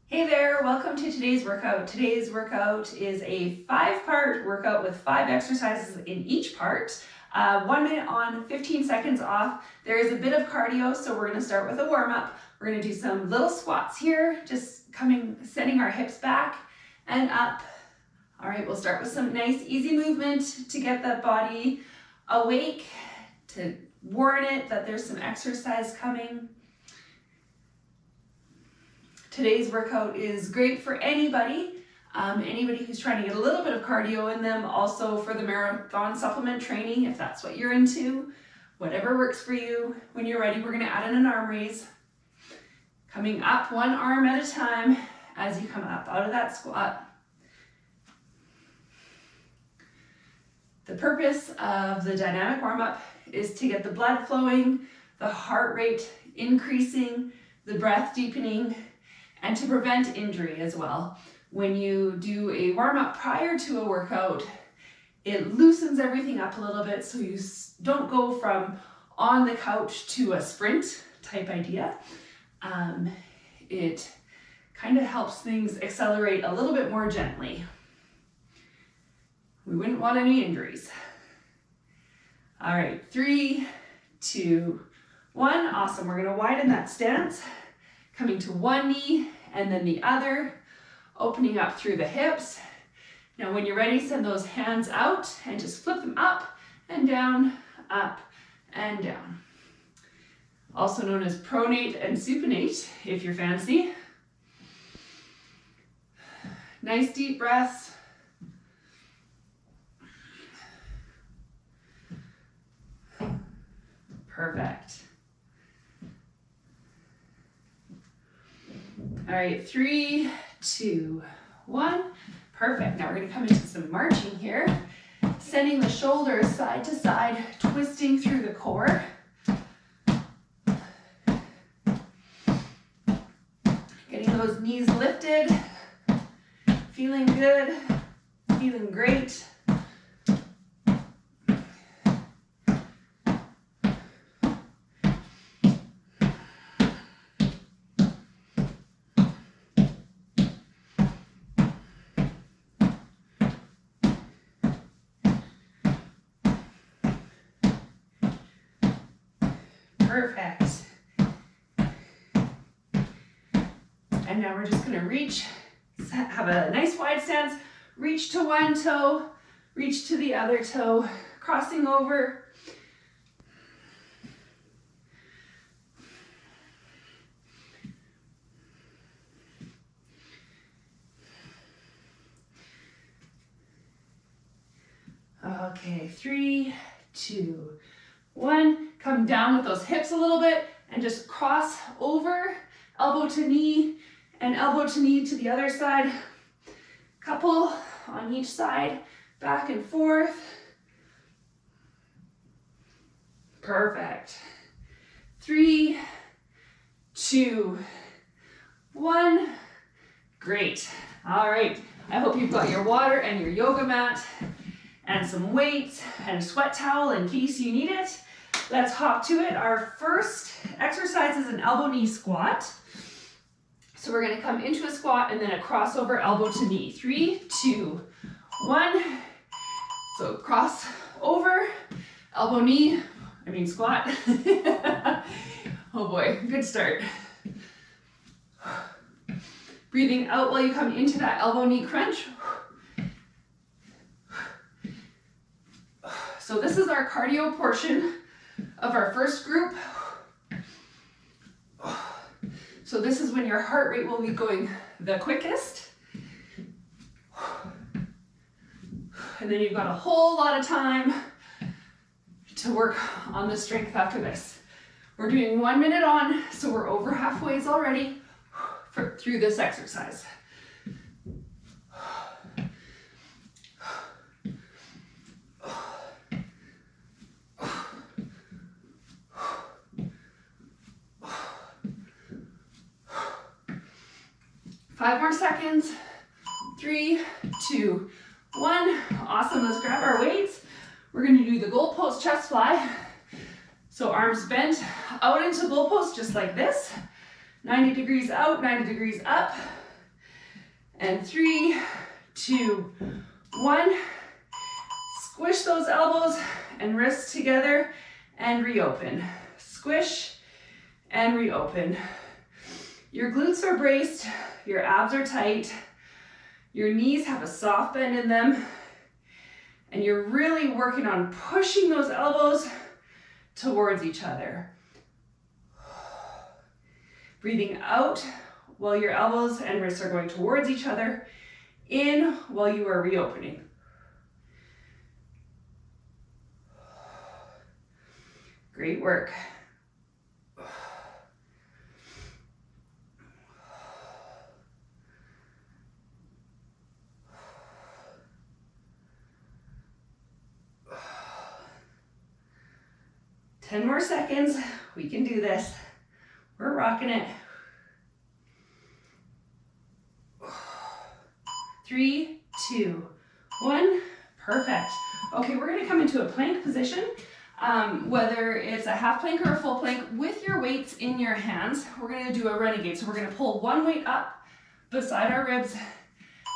Hey there, welcome to today's workout. Today's workout is a 5-part workout with 5 exercises in each part. 1 minute on, 15 seconds off. There is a bit of cardio, so we're gonna start with a warm-up. We're gonna do some little squats here, just sending our hips back and up. All right, we'll start with some nice easy movement to get the body awake, to warn it that there's some exercise coming. Today's workout is great for anybody who's trying to get a little bit of cardio in them, also for the marathon supplement training, if that's what you're into, whatever works for you. When you're ready, we're gonna add in an arm raise. Coming up 1 arm at a time as you come up out of that squat. The purpose of the dynamic warm-up is to get the blood flowing, the heart rate increasing, the breath deepening, and to prevent injury as well. When you do a warm-up prior to a workout, it loosens everything up a little bit so you don't go from on the couch to a sprint type idea. It kind of helps things accelerate a little bit more gently. We wouldn't want any injuries. All right, 3, 2, 1. Awesome, we're gonna widen that stance. Coming to one knee and then the other, opening up through the hips. Now when you're ready, send those hands out and just flip them up and down, up and down. Also known as pronate and supinate, if you're fancy. Nice deep breaths. Perfect. All right, 3, 2, 1. Perfect. Now we're going to come into some marching here. Sending the shoulders side to side, twisting through the core. Getting those knees lifted. Feeling good. Feeling great. Perfect. And now we're just going to reach, have a nice wide stance, reach to one toe, reach to the other toe, crossing over. Okay, 3, 2, 1. Come down with those hips a little bit and just cross over, elbow to knee and elbow to knee to the other side. Couple on each side, back and forth. Perfect. 3, 2, 1. Great. All right. I hope you've got your water and your yoga mat and some weights and a sweat towel in case you need it. Let's hop to it. Our first exercise is an elbow knee squat. So we're gonna come into a squat and then a crossover elbow to knee. 3, 2, 1. So cross over, elbow knee, squat. Oh boy, good start. Breathing out while you come into that elbow knee crunch. So this is our cardio portion of our first group. So this is when your heart rate will be going the quickest. And then you've got a whole lot of time to work on the strength after this. We're doing 1 minute on, so we're over halfway already through this exercise. 5 more seconds. 3, 2, 1. Awesome, let's grab our weights. We're gonna do the goalpost chest fly. So arms bent out into goalpost just like this. 90 degrees out, 90 degrees up. And 3, 2, 1. Squish those elbows and wrists together and reopen. Squish and reopen. Your glutes are braced, your abs are tight, your knees have a soft bend in them, and you're really working on pushing those elbows towards each other. Breathing out while your elbows and wrists are going towards each other, in while you are reopening. Great work. Ten more seconds. We can do this. We're rocking it. 3, 2, 1. Perfect. Okay, we're going to come into a plank position. Whether it's a half plank or a full plank, with your weights in your hands, we're going to do a renegade. So we're going to pull one weight up beside our ribs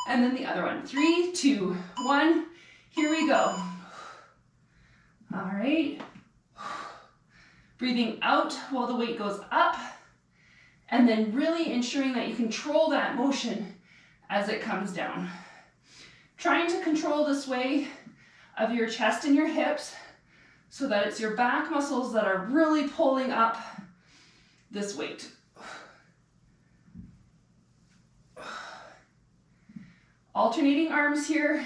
and then the other one. 3, 2, 1. Here we go. All right. Breathing out while the weight goes up, and then really ensuring that you control that motion as it comes down. Trying to control the sway of your chest and your hips so that it's your back muscles that are really pulling up this weight. Alternating arms here.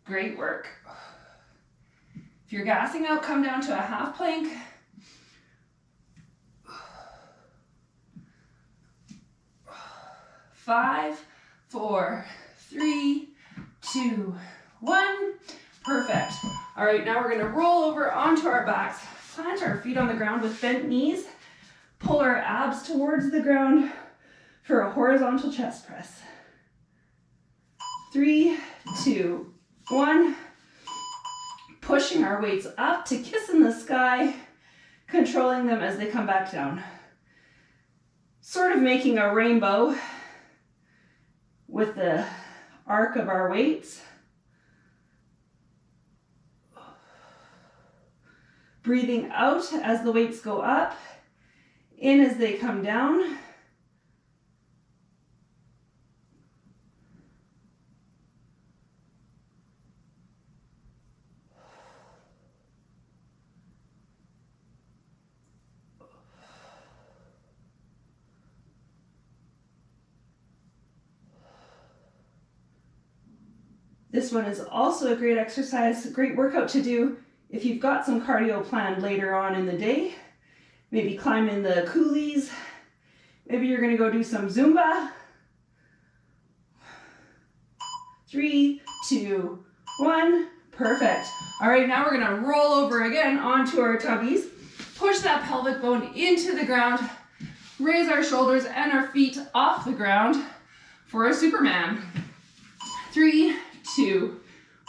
Great work. If you're gassing out, come down to a half plank. Five, 4, 3, 2, 1. Perfect. All right, now we're gonna roll over onto our backs, plant our feet on the ground with bent knees, pull our abs towards the ground for a horizontal chest press. 3, 2, 1. Pushing our weights up to kiss in the sky, controlling them as they come back down. Sort of making a rainbow with the arc of our weights. Breathing out as the weights go up, in as they come down. This one is also a great exercise, a great workout to do if you've got some cardio planned later on in the day. Maybe climbing the coulees. Maybe you're gonna go do some Zumba. 3, 2, 1. Perfect. All right, now we're gonna roll over again onto our tubbies. Push that pelvic bone into the ground. Raise our shoulders and our feet off the ground for a Superman. 3, 2,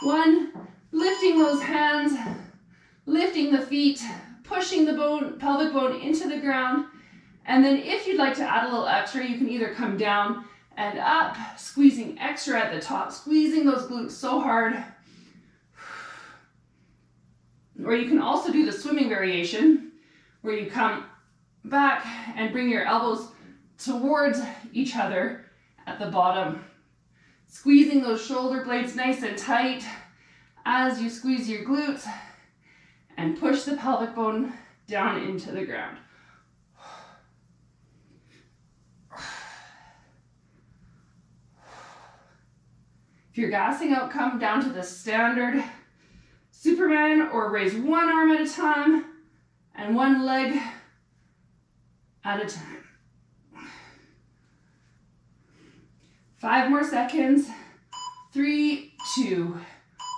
1. Lifting those hands, lifting the feet, pushing the pelvic bone into the ground. And then if you'd like to add a little extra, you can either come down and up, squeezing extra at the top, squeezing those glutes so hard. Or you can also do the swimming variation, where you come back and bring your elbows towards each other at the bottom. Squeezing those shoulder blades nice and tight as you squeeze your glutes and push the pelvic bone down into the ground. If you're gassing out, come down to the standard Superman, or raise one arm at a time and one leg at a time. 5 more seconds. 3, 2,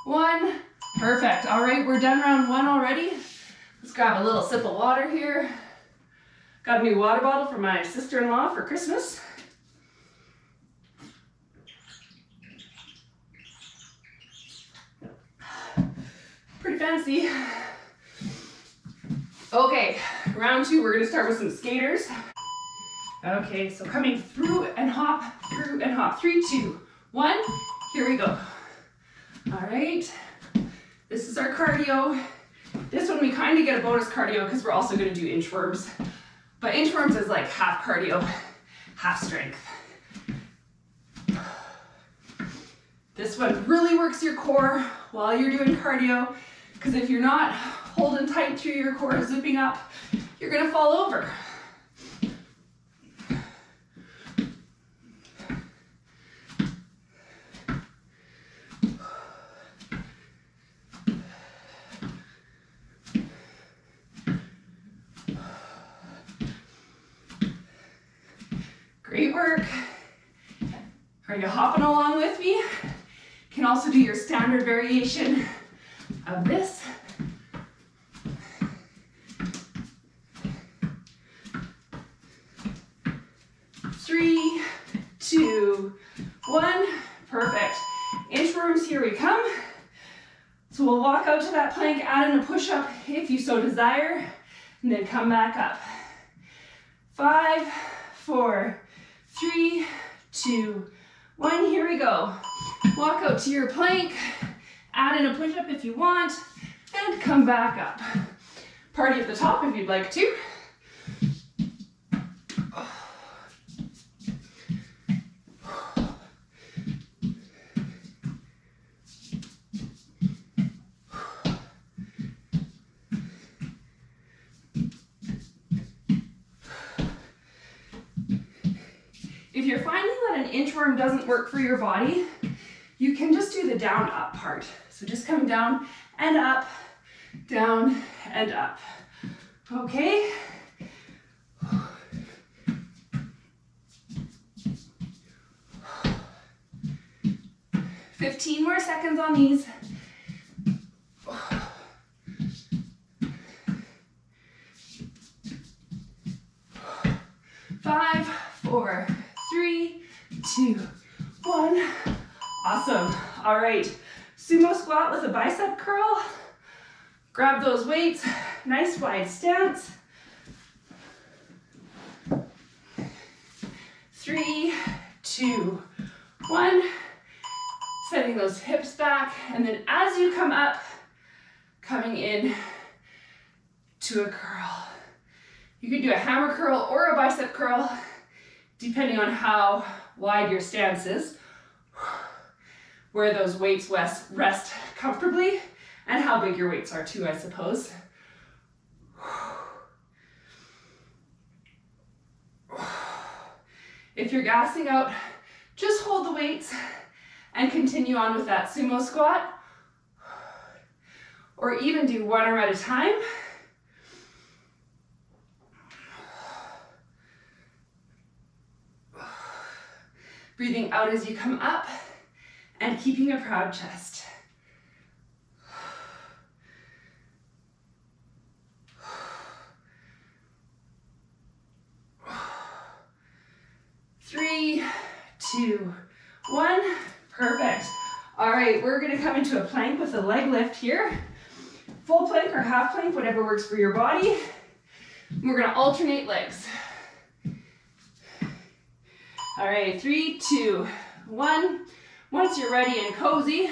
1. Perfect. All right, we're done round 1 already. Let's grab a little sip of water here. Got a new water bottle for my sister-in-law for Christmas. pretty fancy. Okay, round 2, we're gonna start with some skaters. Okay, so coming through and hop, through and hop. 3, 2, 1, here we go. All right, this is our cardio. This one we kind of get a bonus cardio because we're also gonna do inchworms. But inchworms is like half cardio, half strength. This one really works your core while you're doing cardio, because if you're not holding tight through your core, zipping up, you're gonna fall over. Great work. Are you hopping along with me? You can also do your standard variation of this. Three, 2, 1, perfect. Inchworms, here we come. So we'll walk out to that plank, add in a push-up if you so desire, and then come back up. 5, 4, 3, 2, 1, here we go. Walk out to your plank, add in a push-up if you want, and come back up. Party at the top if you'd like to. If you're finding that an inchworm doesn't work for your body, you can just do the down up part. So just coming down and up, down and up. Okay? Fifteen more seconds on these. 5, 4, 3, 2, 1. Awesome. All right. Sumo squat with a bicep curl. Grab those weights. Nice wide stance. 3, 2, 1. Setting those hips back. And then as you come up, coming in to a curl. You can do a hammer curl or a bicep curl, depending on how wide your stance is, where those weights rest comfortably, and how big your weights are too, I suppose. If you're gassing out, just hold the weights and continue on with that sumo squat, or even do one arm at a time. Breathing out as you come up and keeping a proud chest. 3, 2, 1. Perfect. All right, we're gonna come into a plank with a leg lift here. Full plank or half plank, whatever works for your body. We're gonna alternate legs. All right, 3, 2, 1. Once you're ready and cozy,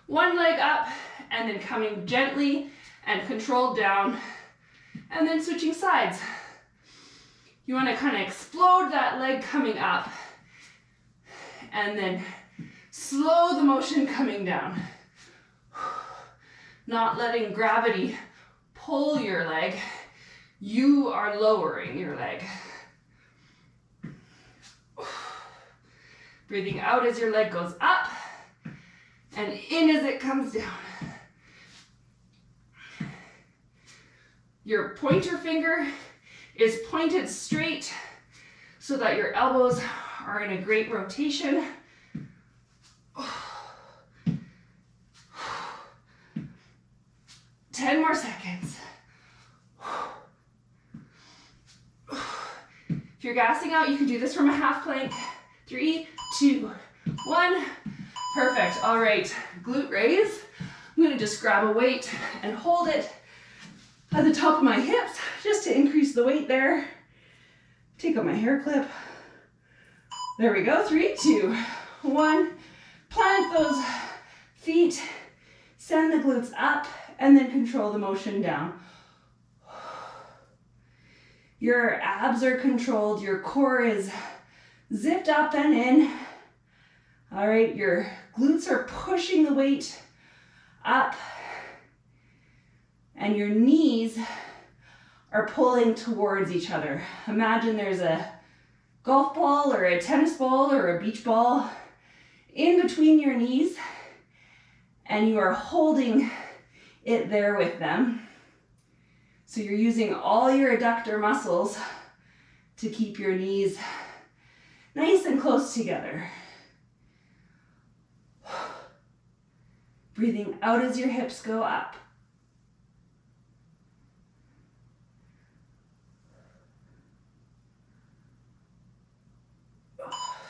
one leg up and then coming gently and controlled down, and then switching sides. You want to kind of explode that leg coming up and then slow the motion coming down. Not letting gravity pull your leg, you are lowering your leg. Breathing out as your leg goes up and in as it comes down. Your pointer finger is pointed straight so that your elbows are in a great rotation. 10 more seconds. If you're gassing out, you can do this from a half plank. 3, 2, 1. Perfect. All right, glute raise. I'm gonna just grab a weight and hold it at the top of my hips just to increase the weight there. Take out my hair clip. There we go, 3, 2, 1. Plant those feet, send the glutes up, and then control the motion down. Your abs are controlled, your core is zipped up and in. All right, your glutes are pushing the weight up, and your knees are pulling towards each other. Imagine there's a golf ball or a tennis ball or a beach ball in between your knees, and you are holding it there with them. So you're using all your adductor muscles to keep your knees nice and close together. Breathing out as your hips go up.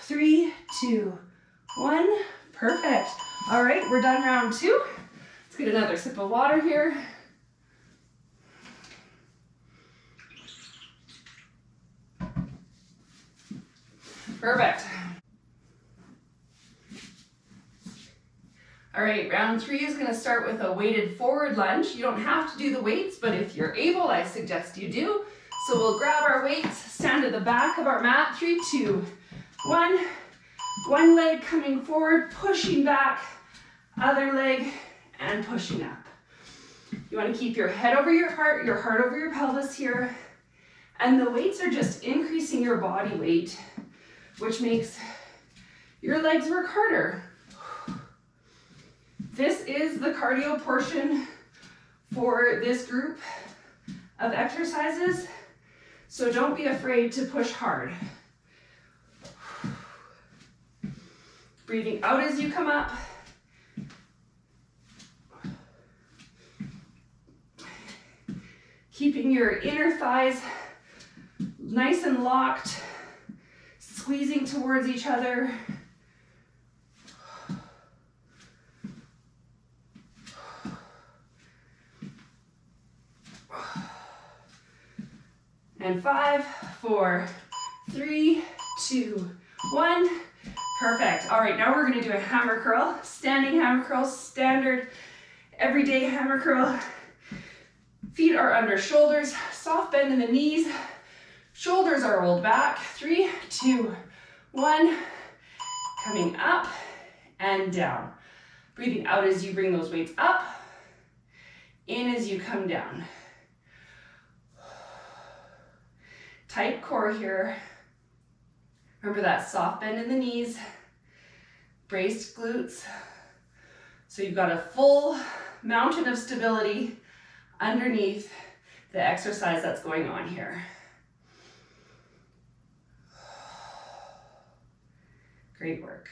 Three, two, one. Perfect. All right, we're done round 2. Let's get another sip of water here. Perfect. All right, round 3 is gonna start with a weighted forward lunge. You don't have to do the weights, but if you're able, I suggest you do. So we'll grab our weights, stand at the back of our mat, 3, 2, 1. One leg coming forward, pushing back, other leg, and pushing up. You wanna keep your head over your heart over your pelvis here. And the weights are just increasing your body weight, which makes your legs work harder. This is the cardio portion for this group of exercises, so don't be afraid to push hard. Breathing out as you come up. Keeping your inner thighs nice and locked, squeezing towards each other. And 5, 4, 3, 2, 1. Perfect. All right, now we're gonna do a hammer curl, standing hammer curl, standard everyday hammer curl. Feet are under shoulders, soft bend in the knees, shoulders are rolled back. 3, 2, 1. Coming up and down. Breathing out as you bring those weights up, in as you come down. Tight core here. Remember that soft bend in the knees, braced glutes. So you've got a full mountain of stability underneath the exercise that's going on here. Great work.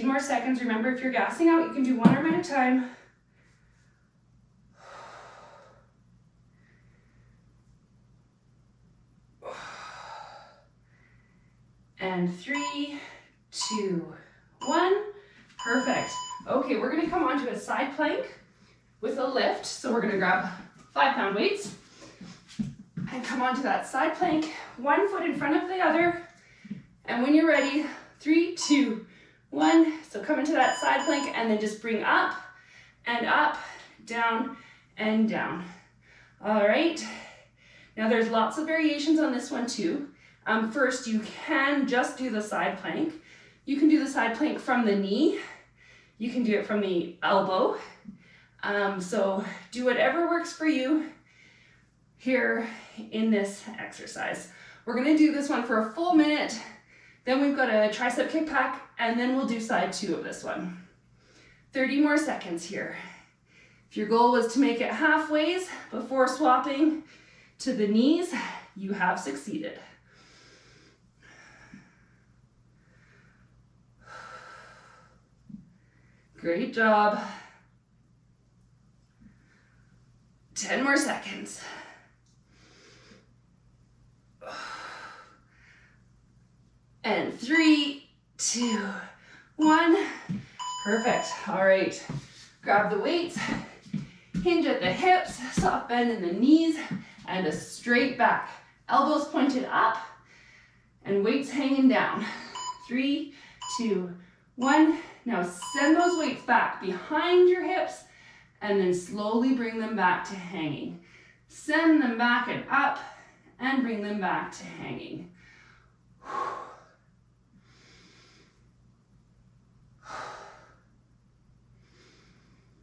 More seconds. Remember, if you're gassing out, you can do 1 arm at a time. And 3, 2, 1. Perfect. Okay, we're gonna come onto a side plank with a lift. So we're gonna grab 5-pound weights and come onto that side plank, 1 foot in front of the other. And when you're ready, 3, 2, 1, so come into that side plank and then just bring up, down, and down. All right, now there's lots of variations on this one too. First, you can just do the side plank. You can do the side plank from the knee. You can do it from the elbow. So do whatever works for you here in this exercise. We're gonna do this one for a full minute. Then we've got a tricep kickback, and then we'll do side 2 of this one. 30 more seconds here. If your goal was to make it halfways before swapping to the knees, you have succeeded. Great job. 10 more seconds. And 3, 2, 1. Perfect. All right. Grab the weights, hinge at the hips, soft bend in the knees, and a straight back. Elbows pointed up, and weights hanging down. 3, 2, 1. Now send those weights back behind your hips, and then slowly bring them back to hanging. Send them back and up, and bring them back to hanging.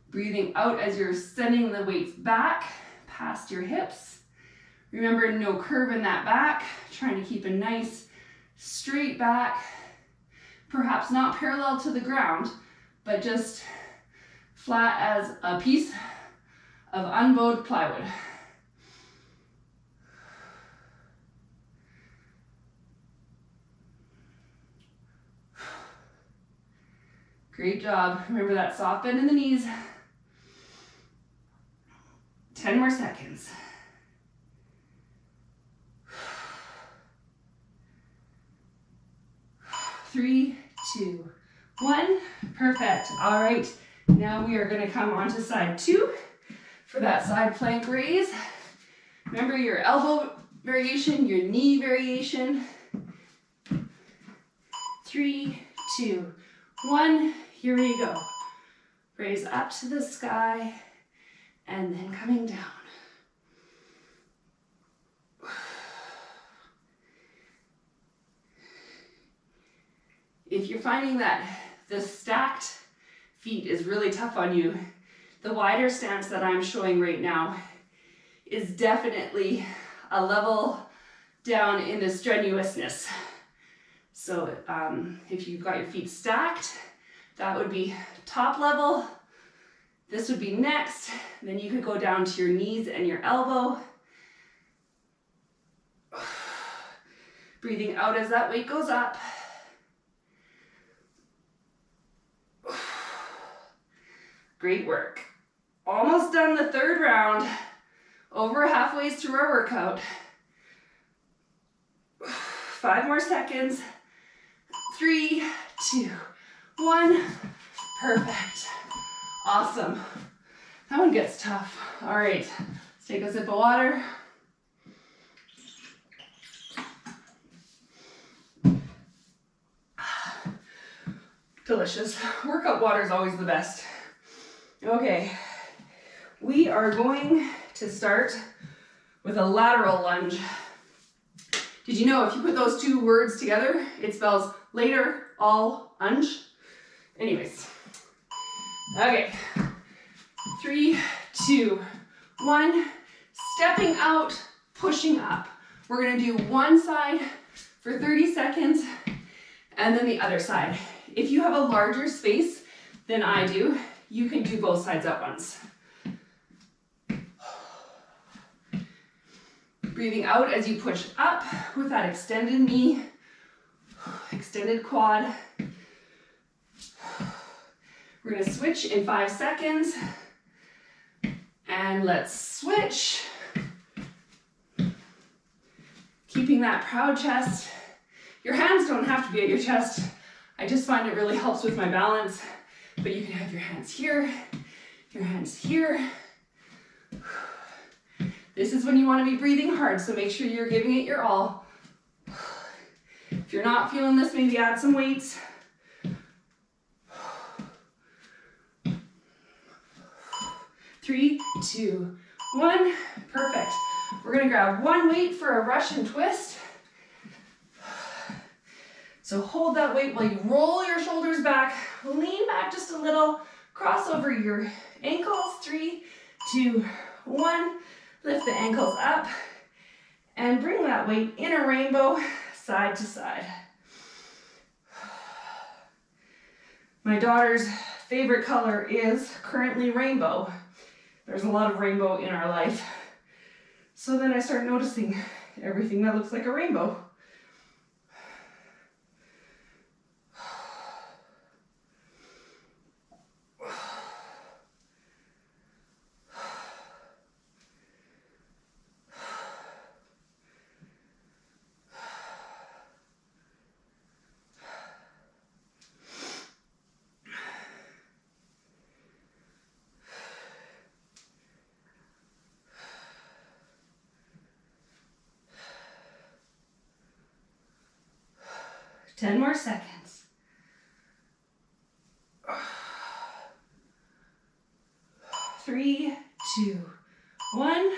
Breathing out as you're sending the weights back past your hips. Remember, no curve in that back. Trying to keep a nice straight back. Perhaps not parallel to the ground, but just flat as a piece of unbowed plywood. Great job. Remember that soft bend in the knees. 10 more seconds. 3, 2, 1. Perfect. All right. Now we are going to come onto side 2 for that side plank raise. Remember your elbow variation, your knee variation. 3, 2, 1. Here we go. Raise up to the sky and then coming down. If you're finding that the stacked feet is really tough on you, the wider stance that I'm showing right now is definitely a level down in the strenuousness. So if you've got your feet stacked, that would be top level. This would be next. Then you could go down to your knees and your elbow. Breathing out as that weight goes up. Great work. Almost done the third round. Over halfway through our workout. 5 more seconds. 3, 2, 1. Perfect. Awesome. That one gets tough. All right, let's take a sip of water. Delicious. Workout water is always the best. Okay, we are going to start with a lateral lunge. Did you know if you put those two words together, it spells later, all, lunge? Anyways, okay, 3, 2, 1, stepping out, pushing up. We're gonna do one side for 30 seconds and then the other side. If you have a larger space than I do, you can do both sides at once. Breathing out as you push up with that extended knee, extended quad. We're gonna switch in 5 seconds. And let's switch. Keeping that proud chest. Your hands don't have to be at your chest. I just find it really helps with my balance. But you can have your hands here, your hands here. This is when you want to be breathing hard, so make sure you're giving it your all. If you're not feeling this, maybe add some weights. 3, 2, 1. Perfect. We're going to grab one weight for a Russian twist. So hold that weight while you roll your shoulders back, lean back just a little, cross over your ankles. 3, 2, 1. Lift the ankles up and bring that weight in a rainbow, side to side. My daughter's favorite color is currently rainbow. There's a lot of rainbow in our life. So then I start noticing everything that looks like a rainbow. 10 more seconds. 3, 2, 1.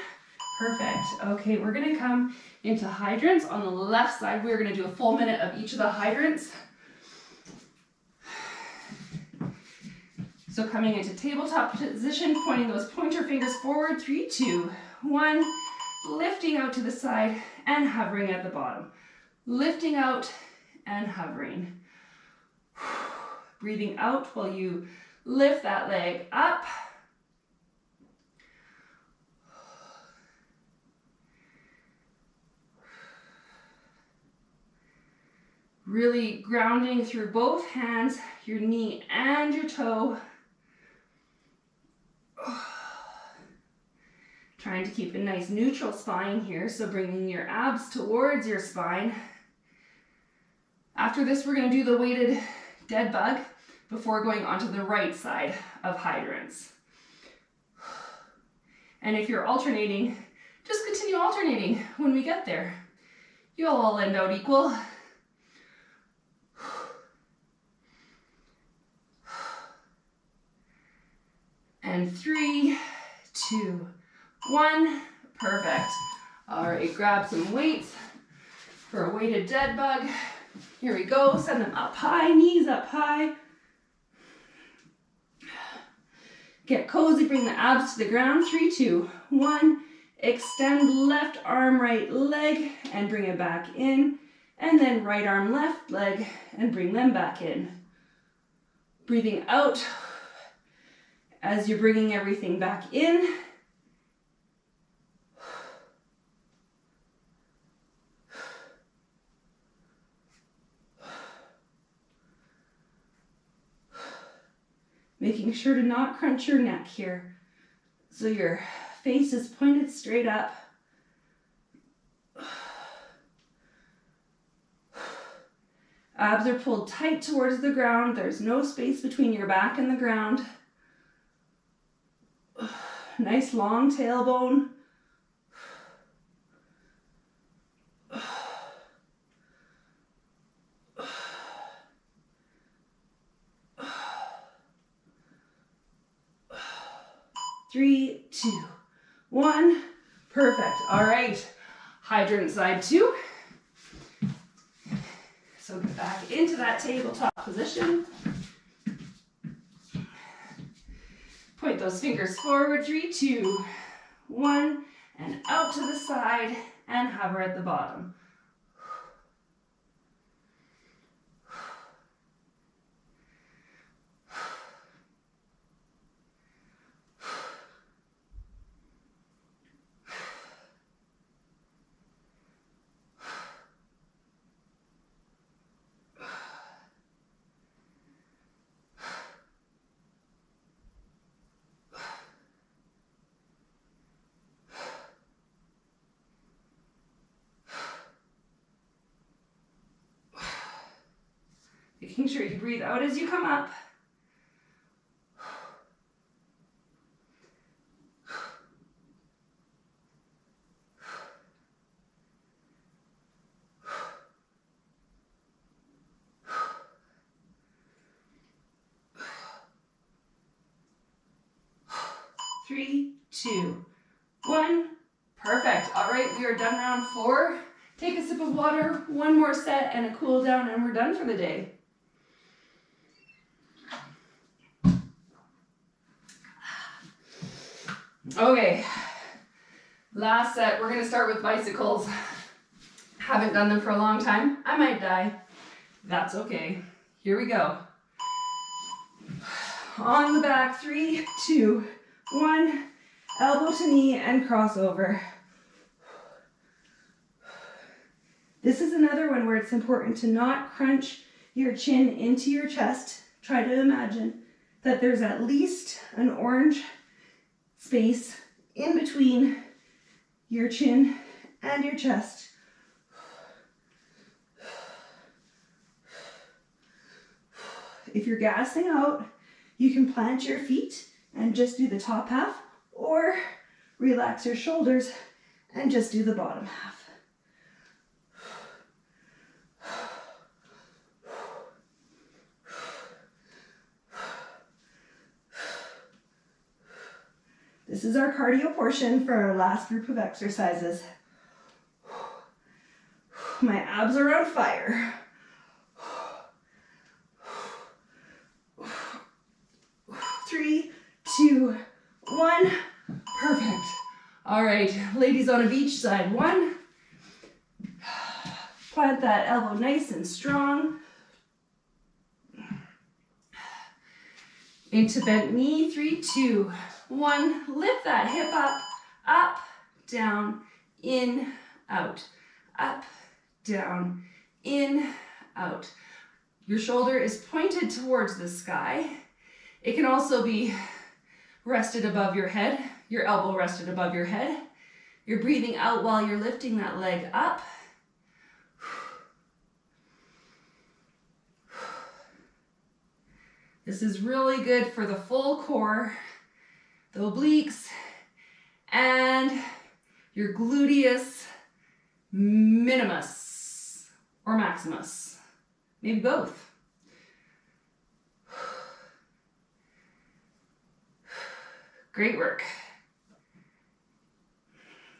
Perfect. Okay, we're gonna come into hydrants. On the left side, we're gonna do a full minute of each of the hydrants. So coming into tabletop position, pointing those pointer fingers forward. 3, 2, 1. Lifting out to the side and hovering at the bottom. Lifting out and hovering. Breathing out while you lift that leg up. Really grounding through both hands, your knee and your toe. Trying to keep a nice neutral spine here, so bringing your abs towards your spine. After this, we're going to do the weighted dead bug before going onto the right side of hydrants. And if you're alternating, just continue alternating when we get there. You'll all end out equal. And 3, 2, 1. Perfect. All right, grab some weights for a weighted dead bug. Here we go. Send them up high, knees up high. Get cozy, bring the abs to the ground. 3, 2, 1. Extend left arm, right leg, and bring it back in. And then right arm, left leg, and bring them back in. Breathing out as you're bringing everything back in. Making sure to not crunch your neck here, so your face is pointed straight up. Abs are pulled tight towards the ground. There's no space between your back and the ground. Nice long tailbone. Three, 2, 1. Perfect. All right. Hydrant side 2. So get back into that tabletop position. Point those fingers forward. 3, 2, 1. And out to the side and hover at the bottom. Making sure you breathe out as you come up. Three, 2, 1. Perfect. All right, we are done round 4. Take a sip of water, one more set and a cool down, and we're done for the day. Okay, last set. We're going to start with bicycles. Haven't done them for a long time. I might die. That's okay. Here we go. On the back, 3, 2, 1. Elbow to knee and crossover. This is another one where it's important to not crunch your chin into your chest. Try to imagine that there's at least an orange space in between your chin and your chest. If you're gassing out, you can plant your feet and just do the top half, or relax your shoulders and just do the bottom half. This is our cardio portion for our last group of exercises. My abs are on fire. 3, 2, 1. Perfect. All right, ladies on a beach side. 1. Plant that elbow nice and strong. Into bent knee. 3, 2, 1. Lift that hip up, up, down, in, out, up, down, in, out. Your shoulder is pointed towards the sky. It can also be rested above your head, your elbow rested above your head. You're breathing out while you're lifting that leg up. This is really good for the full core, the obliques, and your gluteus minimus or maximus, maybe both. Great work.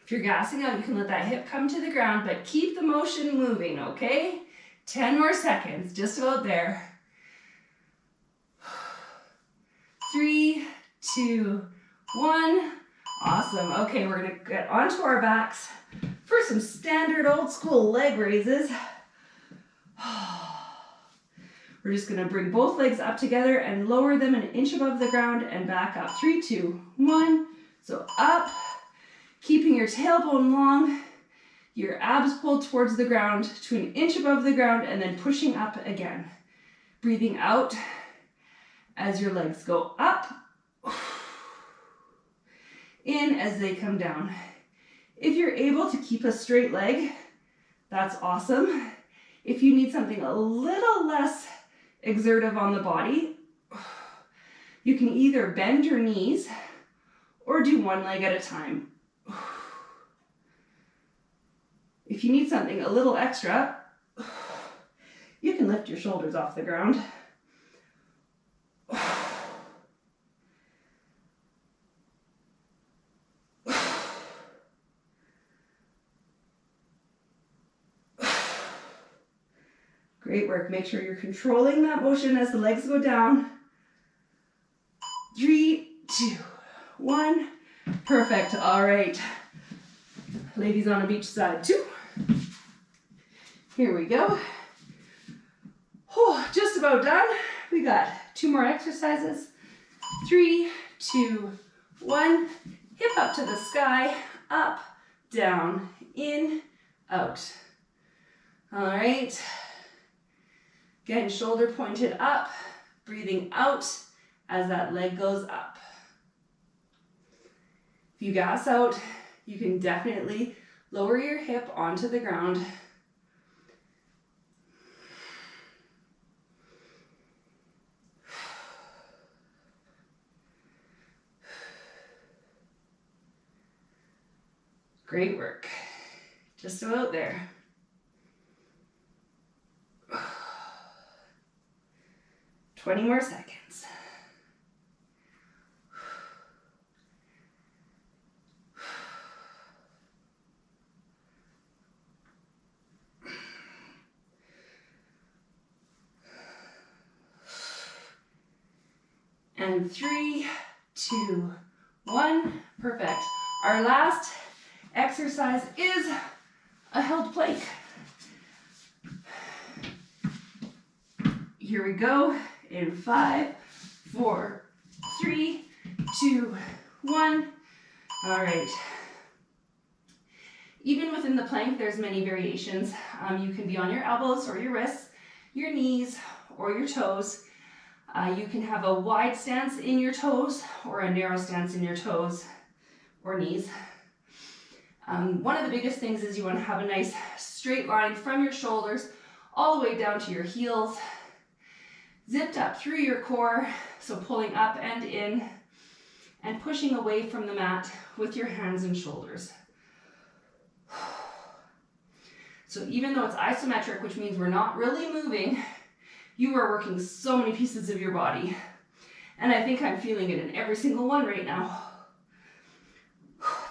If you're gassing out, you can let that hip come to the ground, but keep the motion moving, okay? 10 more seconds, just about there. 3, 2, 1. Awesome. Okay, we're gonna get onto our backs for some standard old school leg raises. We're just gonna bring both legs up together and lower them an inch above the ground and back up. 3, 2, 1. So up, keeping your tailbone long, your abs pulled towards the ground to an inch above the ground, and then pushing up again. Breathing out as your legs go up, in as they come down. If you're able to keep a straight leg, that's awesome. If you need something a little less exertive on the body, you can either bend your knees or do one leg at a time. If you need something a little extra, you can lift your shoulders off the ground. Great work. Make sure you're controlling that motion as the legs go down. 3, 2, 1. Perfect. All right. Ladies on a beach side 2. Here we go. Oh, just about done. We got 2 more exercises. 3, 2, 1. Hip up to the sky. Up, down, in, out. All right. Again, shoulder pointed up, breathing out as that leg goes up. If you gas out, you can definitely lower your hip onto the ground. Great work. Just about there. Twenty more seconds. And 3, 2, 1. Perfect. Our last exercise is a held plank. Here we go. In 5, 4, 3, 2, 1. All right. Even within the plank, there's many variations. You can be on your elbows or your wrists, your knees, or your toes. You can have a wide stance in your toes or a narrow stance in your toes or knees. One of the biggest things is you want to have a nice straight line from your shoulders all the way down to your heels. Zipped up through your core, so pulling up and in, and pushing away from the mat with your hands and shoulders. So even though it's isometric, which means we're not really moving, you are working so many pieces of your body. And I think I'm feeling it in every single one right now.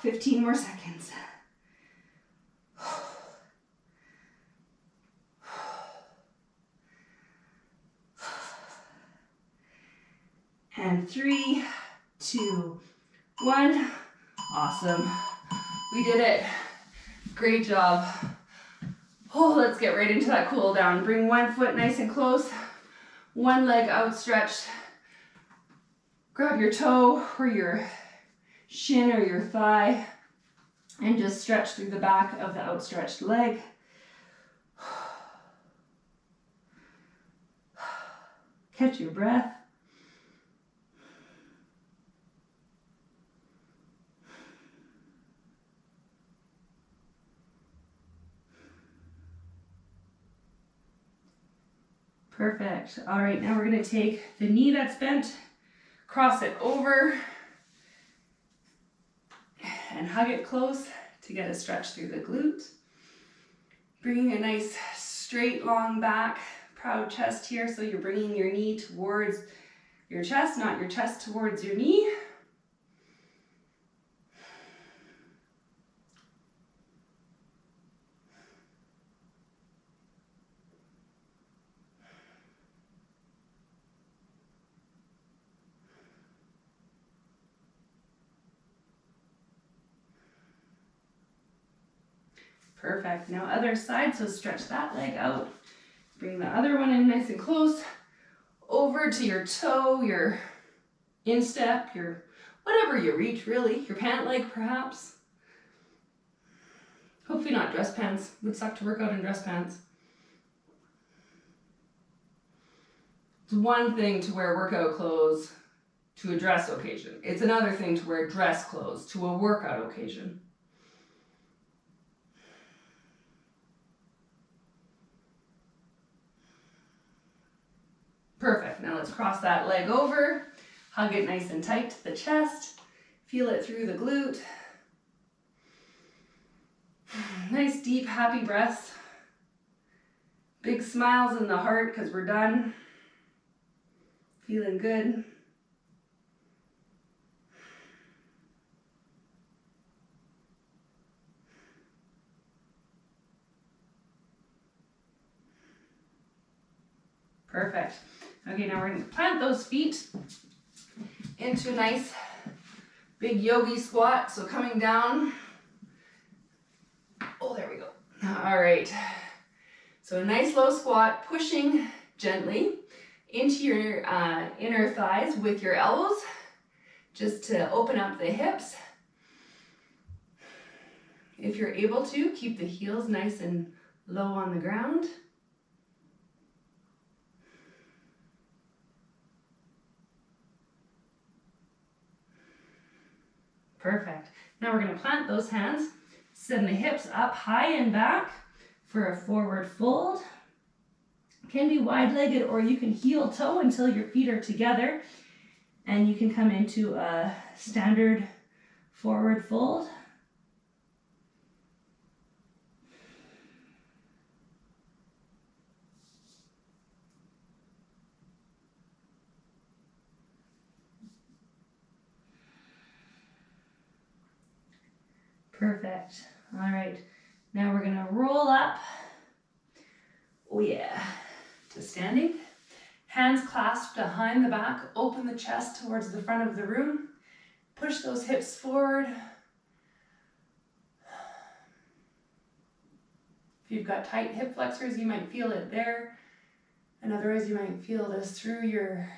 15 more seconds. And 3, 2, 1. Awesome. We did it. Great job. Oh, let's get right into that cool down. Bring one foot nice and close, one leg outstretched. Grab your toe or your shin or your thigh and just stretch through the back of the outstretched leg. Catch your breath. Perfect. All right, now we're going to take the knee that's bent, cross it over, and hug it close to get a stretch through the glute. Bringing a nice straight long back, proud chest here, so you're bringing your knee towards your chest, not your chest towards your knee. Perfect. Now other side, so stretch that leg out. Bring the other one in nice and close. Over to your toe, your instep, your whatever you reach really, your pant leg perhaps. Hopefully not dress pants. Would suck to work out in dress pants. It's one thing to wear workout clothes to a dress occasion. It's another thing to wear dress clothes to a workout occasion. Perfect. Now let's cross that leg over. Hug it nice and tight to the chest. Feel it through the glute. Nice deep happy breaths. Big smiles in the heart because we're done. Feeling good. Perfect. Okay, now we're going to plant those feet into a nice big yogi squat. So coming down. Oh, there we go. All right. So a nice low squat, pushing gently into your inner thighs with your elbows, just to open up the hips. If you're able to, keep the heels nice and low on the ground. Perfect. Now we're going to plant those hands, send the hips up high and back for a forward fold. Can be wide-legged, or you can heel toe until your feet are together, and you can come into a standard forward fold. Perfect. All right. Now we're going to roll up. Oh yeah. To standing. Hands clasped behind the back. Open the chest towards the front of the room. Push those hips forward. If you've got tight hip flexors, you might feel it there. And otherwise, you might feel this through your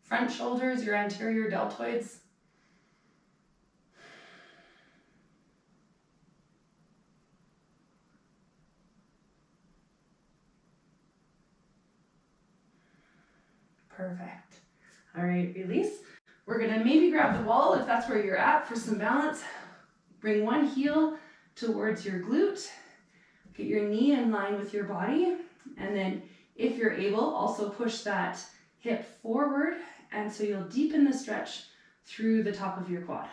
front shoulders, your anterior deltoids. Perfect. All right, release. We're gonna maybe grab the wall if that's where you're at for some balance. Bring one heel towards your glute. Get your knee in line with your body. And then if you're able, also push that hip forward. And so you'll deepen the stretch through the top of your quad.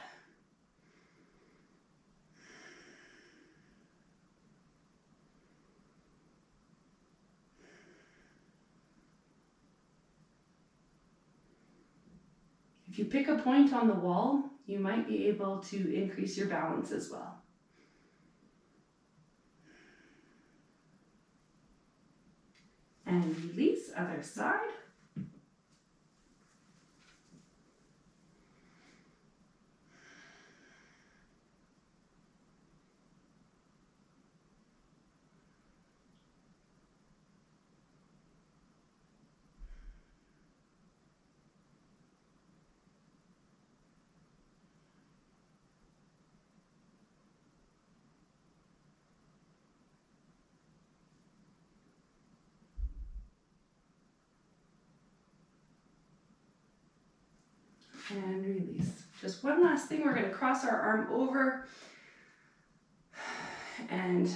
If you pick a point on the wall you might be able to increase your balance as well. And release, other side. And release. Just one last thing, we're going to cross our arm over and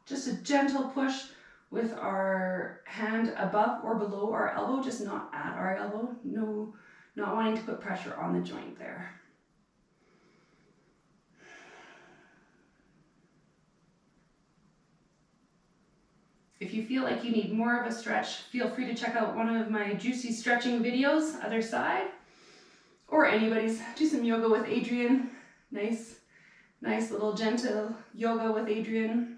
just a gentle push with our hand above or below our elbow, just not at our elbow. No, not wanting to put pressure on the joint there. If you feel like you need more of a stretch, feel free to check out one of my juicy stretching videos, other side. Or anybody's, do some yoga with Adriene. Nice little gentle yoga with Adriene.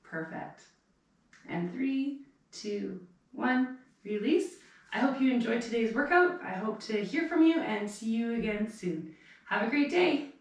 Perfect. And 3, 2, 1, release. I hope you enjoyed today's workout. I hope to hear from you and see you again soon. Have a great day.